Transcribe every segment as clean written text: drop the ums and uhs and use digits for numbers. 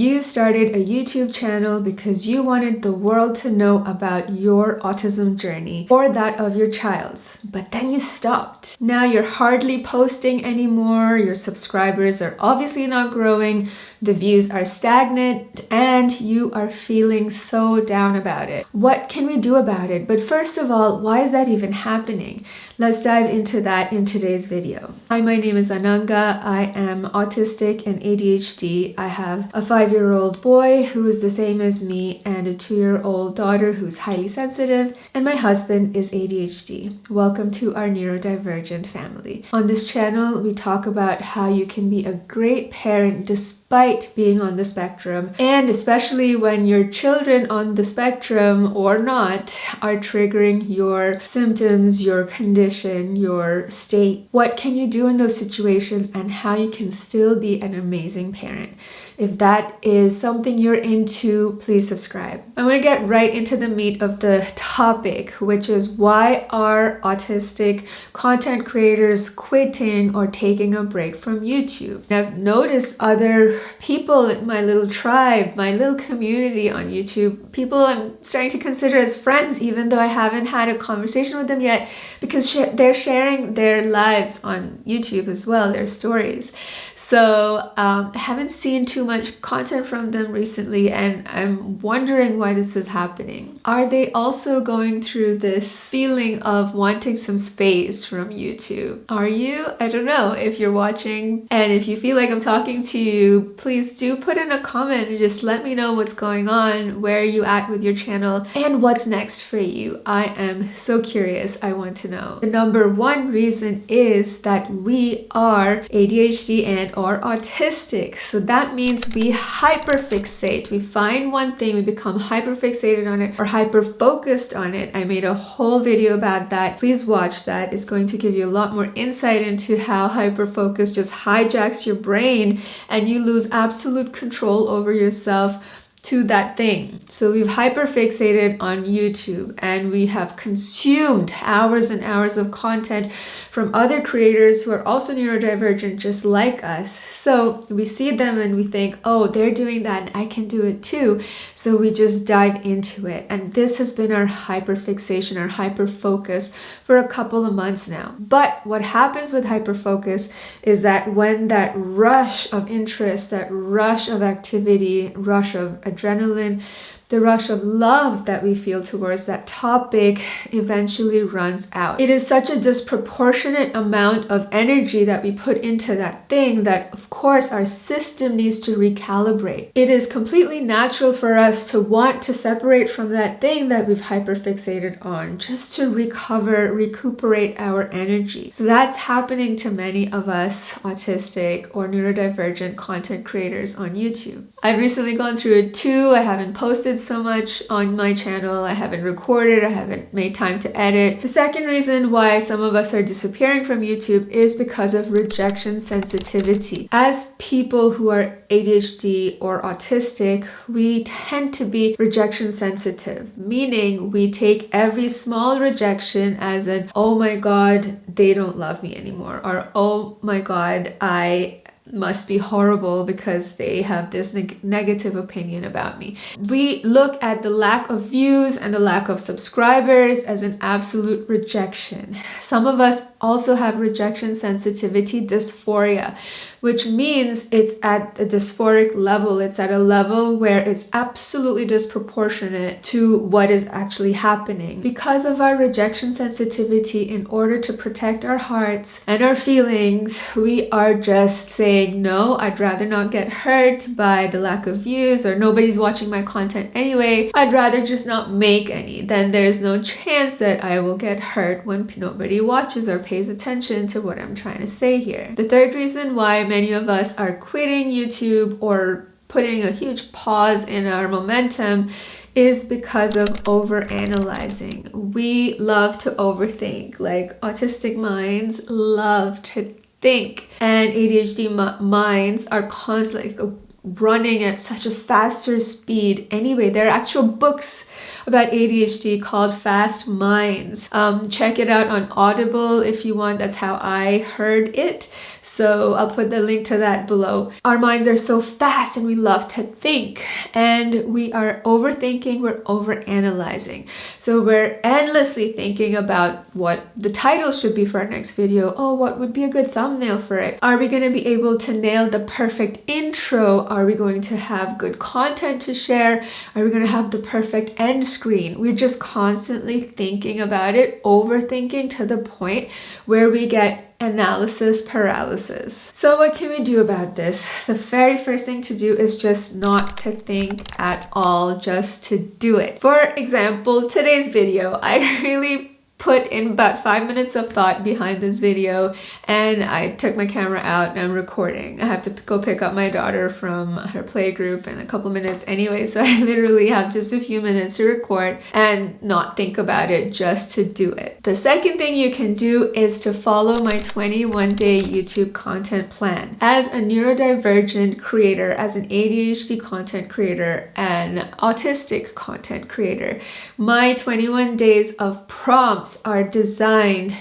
You started a YouTube channel because you wanted the world to know about your autism journey or that of your child's, but then you stopped. Now you're hardly posting anymore, your subscribers are obviously not growing, the views are stagnant, and you are feeling so down about it. What can we do about it? But first of all, why is that even happening? Let's dive into that in today's video. Hi, my name is Ananga. I am autistic and ADHD. I have a 5-year-old boy who is the same as me and a 2-year-old daughter who's highly sensitive, and my husband is ADHD. Welcome to our neurodivergent family. On this channel, we talk about how you can be a great parent despite being on the spectrum, and especially when your children on the spectrum or not are triggering your symptoms, your condition, your state. What can you do in those situations and how you can still be an amazing parent? If that is something you're into, please subscribe. I'm going to get right into the meat of the topic, which is why are autistic content creators quitting or taking a break from YouTube? And I've noticed other people in my little tribe, my little community on YouTube, people I'm starting to consider as friends, even though I haven't had a conversation with them yet, because they're sharing their lives on YouTube as well, their stories. So I haven't seen too much content from them recently, and I'm wondering why this is happening. Are they also going through this feeling of wanting some space from YouTube? Are you? I don't know. If you're watching and if you feel like I'm talking to you, please do put in a comment and just let me know what's going on, where are you at with your channel, and what's next for you. I am so curious. I want to know. The number one reason is that we are ADHD and or autistic. So that means we hyperfixate. We find one thing, we become hyperfixated on it or hyper-focused on it. I made a whole video about that. Please watch that. It's going to give you a lot more insight into how hyperfocus just hijacks your brain and you lose absolute control over yourself to that thing. So we've hyperfixated on YouTube and we have consumed hours and hours of content from other creators who are also neurodivergent just like us. So we see them and we think, oh, they're doing that and I can do it too. So we just dive into it. And this has been our hyperfixation, our hyperfocus for a couple of months now. But what happens with hyperfocus is that when that rush of interest, that rush of activity, rush of adrenaline, the rush of love that we feel towards that topic eventually runs out. It is such a disproportionate amount of energy that we put into that thing that, of course, our system needs to recalibrate. It is completely natural for us to want to separate from that thing that we've hyperfixated on, just to recuperate our energy. So that's happening to many of us autistic or neurodivergent content creators on YouTube. I've recently gone through it too. I haven't posted so much on my channel. I haven't recorded. I haven't made time to edit. The second reason why some of us are disappearing from YouTube is because of rejection sensitivity. As people who are ADHD or autistic, we tend to be rejection sensitive, meaning we take every small rejection as an, oh my God, they don't love me anymore, or oh my God, I must be horrible because they have this negative opinion about me. We look at the lack of views and the lack of subscribers as an absolute rejection. Some of us also have rejection sensitivity dysphoria, which means it's at a dysphoric level. It's at a level where it's absolutely disproportionate to what is actually happening. Because of our rejection sensitivity, in order to protect our hearts and our feelings, we are just saying, no, I'd rather not get hurt by the lack of views, or nobody's watching my content anyway. I'd rather just not make any. Then there's no chance that I will get hurt when nobody watches or pays attention to what I'm trying to say here. The third reason why many of us are quitting YouTube or putting a huge pause in our momentum is because of overanalyzing. We love to overthink. Like, autistic minds love to think, and ADHD minds are constantly running at such a faster speed. Anyway, there are actual books about ADHD called Fast Minds. Check it out on Audible if you want. That's how I heard it. So I'll put the link to that below. Our minds are so fast and we love to think, and we are overthinking, we're overanalyzing. So we're endlessly thinking about what the title should be for our next video. Oh, what would be a good thumbnail for it? Are we going to be able to nail the perfect intro? Are we going to have good content to share? Are we going to have the perfect end screen? We're just constantly thinking about it, overthinking to the point where we get analysis paralysis. So what can we do about this? The very first thing to do is just not to think at all, just to do it. For example, today's video, I really put in about 5 minutes of thought behind this video, and I took my camera out and I'm recording. I have to go pick up my daughter from her playgroup in a couple minutes anyway, so I literally have just a few minutes to record and not think about it, just to do it. The second thing you can do is to follow my 21-day YouTube content plan. As a neurodivergent creator, as an ADHD content creator, and autistic content creator, my 21 days of prompts are designed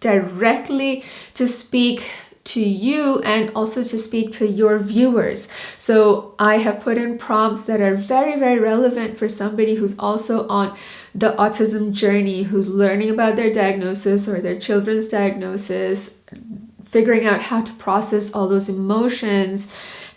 directly to speak to you and also to speak to your viewers. So I have put in prompts that are very, very relevant for somebody who's also on the autism journey, who's learning about their diagnosis or their children's diagnosis, figuring out how to process all those emotions,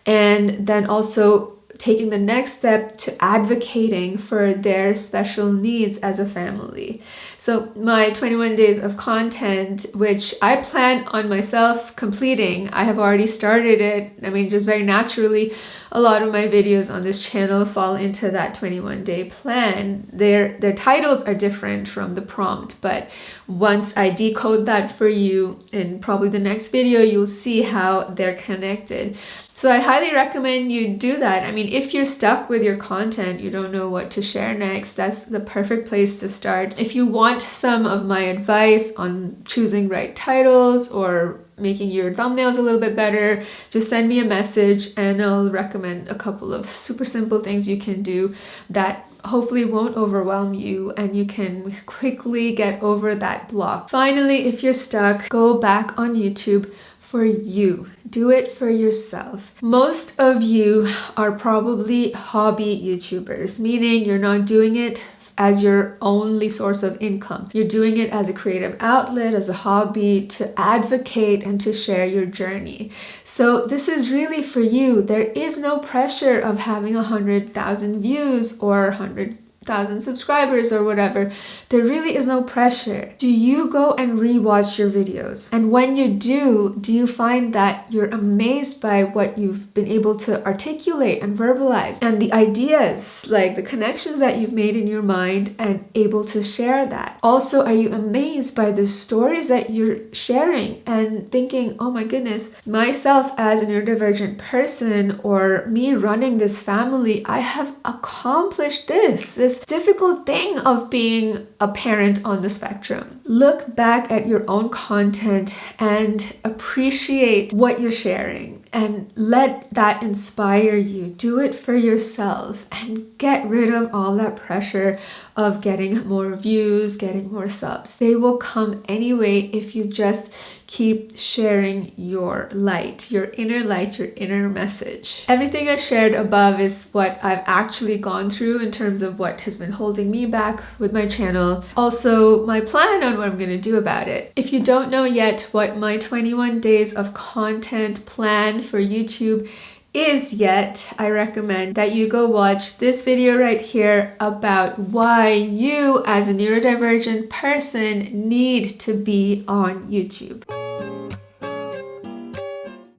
and then also taking the next step to advocating for their special needs as a family. So my 21 days of content, which I plan on myself completing, I have already started it. I mean, just very naturally, a lot of my videos on this channel fall into that 21-day plan. Their titles are different from the prompt, but once I decode that for you in probably the next video, you'll see how they're connected. So I highly recommend you do that. I mean, if you're stuck with your content, you don't know what to share next, that's the perfect place to start. If you want some of my advice on choosing right titles or making your thumbnails a little bit better, just send me a message and I'll recommend a couple of super simple things you can do that hopefully won't overwhelm you and you can quickly get over that block. Finally, if you're stuck, go back on YouTube for you. Do it for yourself. Most of you are probably hobby YouTubers, meaning you're not doing it as your only source of income. You're doing it as a creative outlet, as a hobby, to advocate and to share your journey. So this is really for you. There is no pressure of having 100,000 views or 100,000 subscribers or whatever. There really is no pressure. Do you go and rewatch your videos? And when you do you find that you're amazed by what you've been able to articulate and verbalize, and the ideas, like the connections that you've made in your mind, and able to share that? Also, are you amazed by the stories that you're sharing and thinking, oh my goodness, myself as a neurodivergent person, or me running this family, I have accomplished this difficult thing of being a parent on the spectrum. Look back at your own content and appreciate what you're sharing and let that inspire you. Do it for yourself and get rid of all that pressure of getting more views, getting more subs. They will come anyway if you just keep sharing your light, your inner message. Everything I shared above is what I've actually gone through in terms of what has been holding me back with my channel. Also, my plan on what I'm going to do about it. If you don't know yet what my 21 days of content plan for YouTube is yet, I recommend that you go watch this video right here about why you as a neurodivergent person need to be on YouTube.